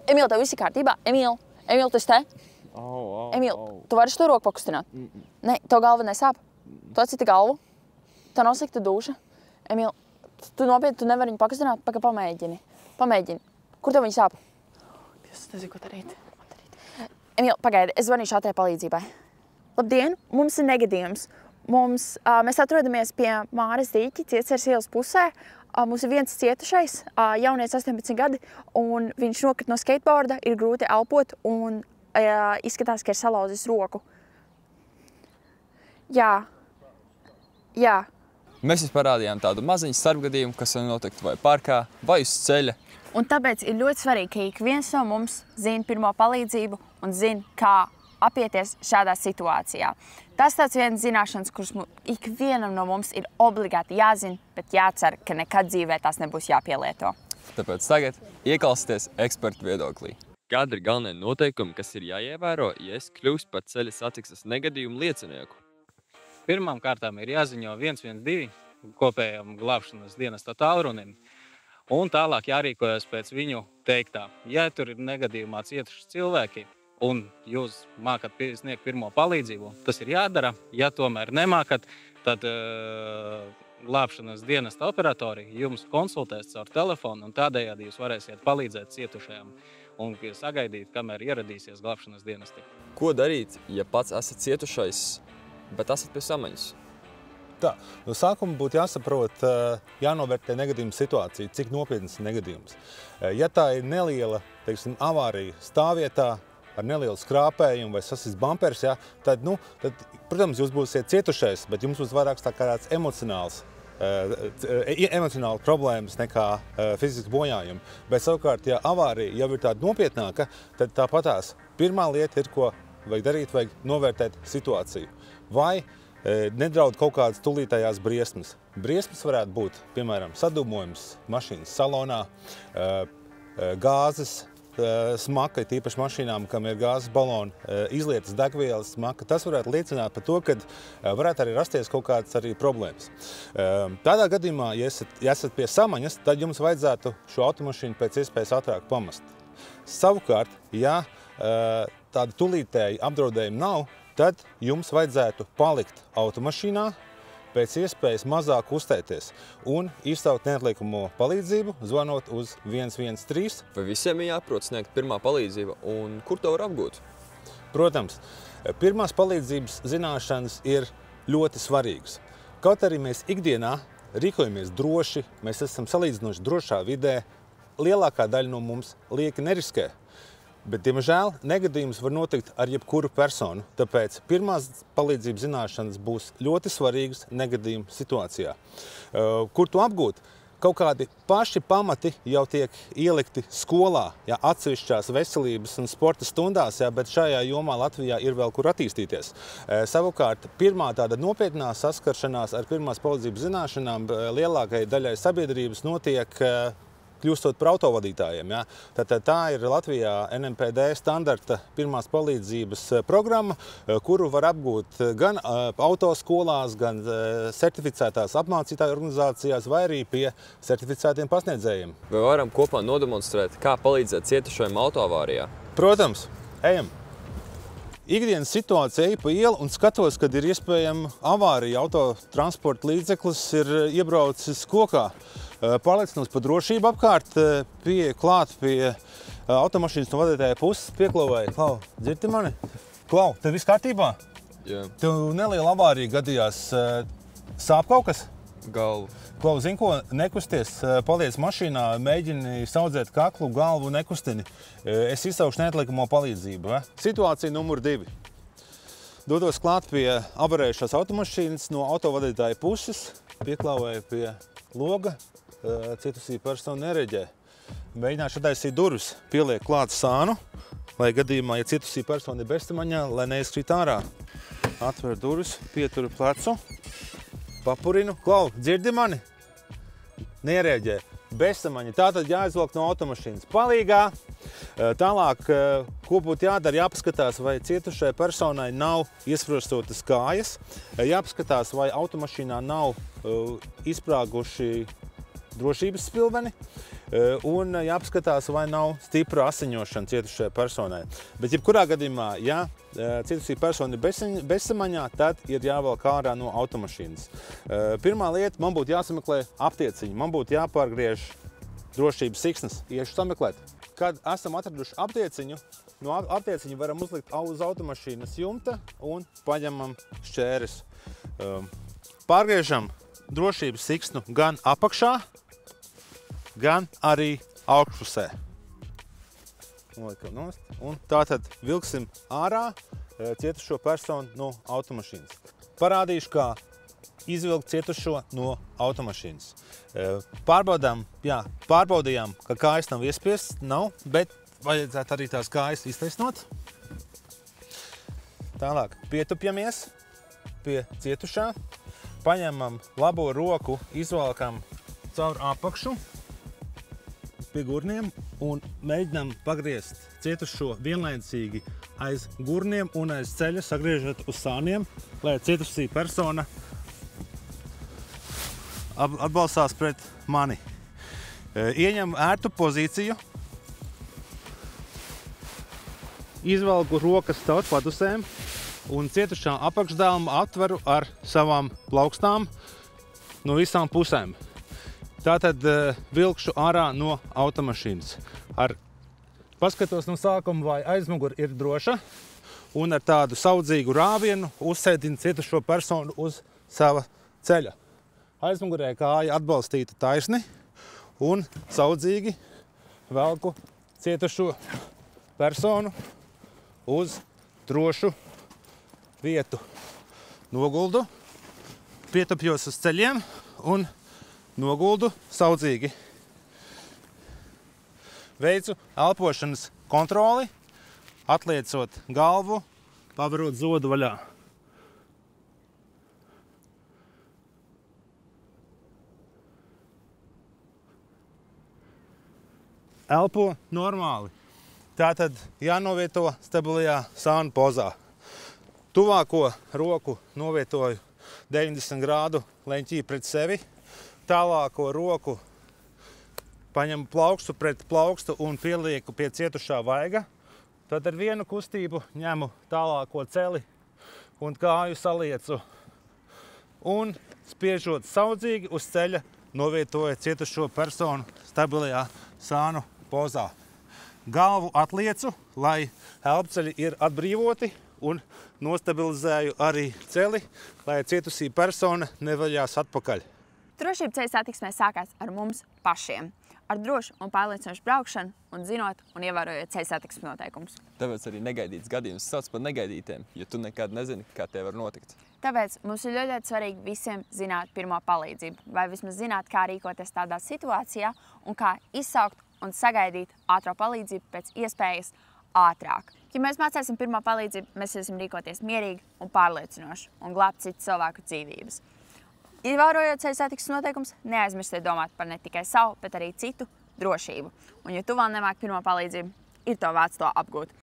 Emīl, tev viss ir kārtībā? Emīl, tu esi te? Emīl, tu vari šo roku pakustināt? Nē, tev galva nesāp? Tu atciti galvu? Tev nav slikta dūša? Emīl, tu nopietni, tu nevari viņu pakustināt? Pamēģini. Kur tev viņa sāp? Es nezinu, ko darīt. Emīl, pagaidi, es zvanīšu ātrai palīdzībai. Labdien, mums ir negadījums. Mēs atrodamies pie Māras Dīķi, Cietceres ielas pusē. Mums ir viens cietušais, jaunietis 18 gadi, un viņš nokrit no skateboarda, ir grūti elpot un izskatās, ka ir salauzis roku. Jā. Mēs jums parādījām tādu maziņu starpgadījumu, kas var notikt vai parkā, vai uz ceļa. Un tāpēc ir ļoti svarīgi, ka ik viens no mums zina pirmo palīdzību un zina, kā apieties šādā situācijā. Tas tāds viens zināšanas, kuras ikvienam no mums ir obligāti jāzina, bet jācer, ka nekad dzīvē tās nebūs jāpielieto. Tāpēc tagad ieklausieties ekspertu viedoklī. Kādi ir galvenie noteikumi, kas ir jāievēro, ja es kļūstu par ceļa satiksmes negadījumu liecinieku? Pirmām kārtām ir jāziņo 112 kopējam glābšanas dienesta tālrunim, un tālāk jārīkojas pēc viņu teiktā. Ja tur ir negadījumā cietuši cilvēki, un jūs mākat sniegt pirmo palīdzību, tas ir jādara. Ja tomēr nemākat, tad glābšanas dienesta operatori jums konsultēs caur telefonu, un tādējādi jūs varēsiet palīdzēt cietušajam un sagaidīt, kamēr ieradīsies glābšanas dienesti. Ko darīt, ja pats esat cietušais, bet esat pie samaņas? Tā, no sākuma būtu jāsaprot, jānovērtē negadījuma situācija, cik nopietnas ir negadījums. Ja tā ir neliela, teiksim, avārija stāvvietā, ar nelielu skrāpējumu vai sasist bumpers, ja, tad, protams, jūs būsiet cietušais, bet jums būs vairāk tāds emocionāls problēmas nekā fiziski bojājumi. Bet savukārt, ja avārija jau ir tāda nopietnāka, tad tāpatās pirmā lieta ir, ko vajag darīt, vajag novērtēt situāciju. Vai nedraud kaut kādas tūlītējās briesmas. Briesmas varētu būt, piemēram, sadūmojums mašīnas salonā, gāzes smaka, tīpaši mašīnām, kam ir gāzes baloni, izlietas degvielas smaka. Tas varētu liecināt par to, ka varētu arī rasties kaut kādas arī problēmas. Tādā gadījumā, ja esat pie samaņas, tad jums vajadzētu šo automašīnu pēc iespējas ātrāk pamest. Savukārt, ja tāda tūlītēja apdraudējuma nav, tad jums vajadzētu palikt automašīnā, pēc iespējas mazāk uztēties un izsaukt neatliekamo palīdzību, zvanot uz 113. Vai visiem ir jāprot sniegt pirmā palīdzība un kur to var apgūt? Protams, pirmās palīdzības zināšanas ir ļoti svarīgas. Kaut arī mēs ikdienā rīkojamies droši, mēs esam salīdzinoši drošā vidē, lielākā daļa no mums lieki neriskē. Bet, diemžēl, negadījums var notikt ar jebkuru personu, tāpēc pirmās palīdzības zināšanas būs ļoti svarīgas negadījuma situācijā. Kur to apgūt? Kaut kādi paši pamati jau tiek ielikti skolā, atsevišķās veselības un sporta stundās, bet šajā jomā Latvijā ir vēl kur attīstīties. Savukārt, pirmā tāda nopietnā saskaršanās ar pirmās palīdzības zināšanām lielākajai daļai sabiedrības notiek kļūstot par autovadītājiem. Tātad tā ir Latvijā NMPD standarta pirmās palīdzības programma, kuru var apgūt gan autoskolās, gan certificētās apmācītāju organizācijās, vai arī pie certificētiem pasniedzējiem. Vai varam kopā nodemonstrēt, kā palīdzēt cietušajiem autoavārijā? Protams, ejam! Ikdienas situācija eju pa ielu un skatos, kad ir iespējama avārija. Autotransporta līdzeklis ir iebraucis kokā. Pārliecinos par drošību apkārt, klāt pie automašīnas no vadītāja puses, pieklavēju. Klau, dzirdi mani? Klau, tev viss kārtībā? Jā. Tev neliela avārija gadījās. Sāp kaut kas? Galvu. Klau, zini ko, nekusties, paliec mašīnā, mēģini saudzēt kaklu, galvu nekustini. Es izsaukšu neatliekamo palīdzību. Situācija numur 2. Dodos klāt pie avarējušās automašīnas no autovadītāja puses, pieklāvēju pie loga, cietusī persona nereģē. Mēģināšu attaisīt durvis, pieliek klāt sānu, lai gadījumā, ja cietusī persona ir bezsamaņā, lai neizkrīt ārā. Atver durvis, pieturu plecu, papurinu. Klau, dzirdi mani? Nereģē. Bezsamaņa. Tātad jāizvelk no automašīnas. Palīgā! Tālāk, ko būtu jādara, jāpaskatās, vai cietušai personai nav iesprostotas kājas, jāpaskatās, vai automašīnā nav izsprāguši drošības spilveni, un jāpaskatās, vai nav stipra asiņošana cietušajai personai. Bet jebkurā gadījumā, ja cietusī persona ir bezsamaņā, tad ir jāvelk ārā no automašīnas. Pirmā lieta, man būtu jāsameklē aptieciņi, man būtu jāpārgriež drošības siksnas, iešu sameklēt. Kad esam atraduši aptieciņu, no aptieciņu varam uzlikt uz automašīnas jumta un paņemam šķēres. Pārgriežam drošības siksnu gan apakšā, gan arī augšpusē. Un tātad vilksim ārā cietušo personu no automašīnas. Parādīšu, kā izvilkt cietušo no automašīnas. Pārbaudījām, ka kājas nav iespiestas, bet vajadzētu arī tās kājas iztaisnot. Tālāk pietupjamies pie cietušā, paņemam labo roku, izvalkam caur apakšu pie gurniem un mēģinām pagriezt cietušo vienlaicīgi aiz gurniem un aiz ceļa, sagriežot uz sāniem, lai cietusī persona atbalstās pret mani. Ieņem ērtu pozīciju, izvelku rokas caur padusēm un cietušā apakšdēlumu aptveru ar savām plaukstām no visām pusēm. Tātad vilkšu ārā no automašīnas. Paskatos no sākuma, vai aizmugure ir droša, un ar tādu saudzīgu rāvienu uzsēdinu cietušo personu uz sava ceļa. Aizmugurē kāja atbalstīta taisni un saudzīgi velku cietušo personu uz drošu vietu. Noguldu, pietupjos uz ceļiem un noguldu saudzīgi. Veicu elpošanas kontroli, atliecot galvu, pavarot zodu vaļā. Elpo normāli. Tātad jānovieto stabilajā sānu pozā. Tuvāko roku novietoju 90 grādu leņķī pret sevi. Tālāko roku paņemu plaukstu pret plaukstu un pielieku pie cietušā vaiga. Tad ar vienu kustību ņemu tālāko celi un kāju saliecu. Un spiežot saudzīgi uz ceļa, novietoju cietušo personu stabilajā sānu pozā. Galvu atliecu, lai elpceļi ir atbrīvoti, un nostabilizēju arī celi, lai cietusī persona nevaļās atpakaļ. Drošība ceļa satiksmē sākās ar mums pašiem. Ar drošu un pārliecinošu braukšanu un zinot un ievērojot ceļa satiksmes noteikumus. Tāpēc arī negaidīts gadījums sauc par negaidītiem, jo tu nekad nezini, kā tie var notikt. Tāpēc mums ir ļoti svarīgi visiem zināt pirmo palīdzību, vai vismaz zināt, kā rīkoties tādā situācijā un kā izsaukt un sagaidīt ātro palīdzību pēc iespējas ātrāk. Ja mēs mācīsim pirmo palīdzību, mēs varēsim rīkoties mierīgi un pārliecinoši un glābt citu cilvēku dzīvības. Ievērojot ceļa satiksmes noteikumus, neaizmirstiet domāt par ne tikai savu, bet arī citu drošību. Un ja tu vēl nemāki pirmo palīdzību, ir to vērts to apgūt.